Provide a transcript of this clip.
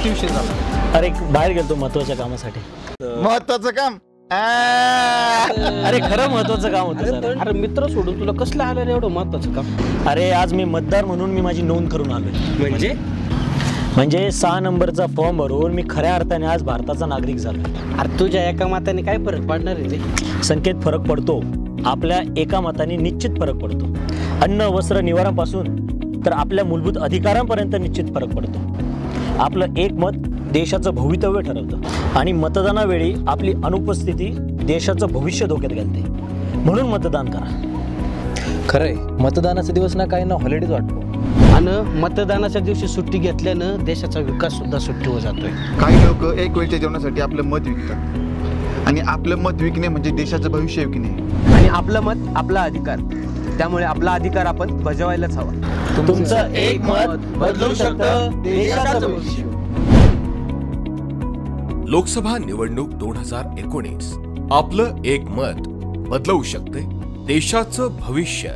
कशाविषयी विषय झाला? अरे बाहेर गेलतो महत्वाच्या कामासाठी. महत्वाचं काम? अरे खरं महत्वाचं काम होतं सर. अरे मित्र सोडून तुला कसलं आलं रे एवढं महत्वाचं काम? अरे आज मी मतदार म्हणून मी माझी नोंद करून आलोय. म्हणजे 6 नंबरचा फॉर्म भरून मी खऱ्या अर्थाने आज भारताचा नागरिक झालो. अरे तुझ्या एका मताने काय फरक पडणार आहे रे? संकेत फरक पडतो. आपल्या एका मताने निश्चित फरक पडतो. अन्न वस्त्र निवारापासून तर आपल्या मूलभूत अधिकारांपर्यंत निश्चित फरक पडतो. आपलं एक मत देशाचं भवितव्य ठरवतं आणि मतदानावेळी आपली अनुपस्थिती देशाचं भविष्य धोक्यात घालते. म्हणून मतदान करा. खरंय, मतदानाचा दिवस ना काही ना हॉलिडेज वाटतो. आणि मतदानाच्या दिवशी सुट्टी घेतल्यानं देशाचा विकास सुद्धा सुट्टीवर जातोय. काही लोक एक वेळच्या जेवणासाठी आपलं मत विकतात आणि आपलं मत विकणे म्हणजे देशाचं भविष्य विकणे. आणि आपलं मत आपला अधिकार, त्यामुळे आपला अधिकार आपण बजावायलाच हवा. तुमचं एक मत बदलू शकतं देशाचं भविष्य. लोकसभा निवडणूक 2019. आपलं एक मत बदलवू शकते देशाचं भविष्य.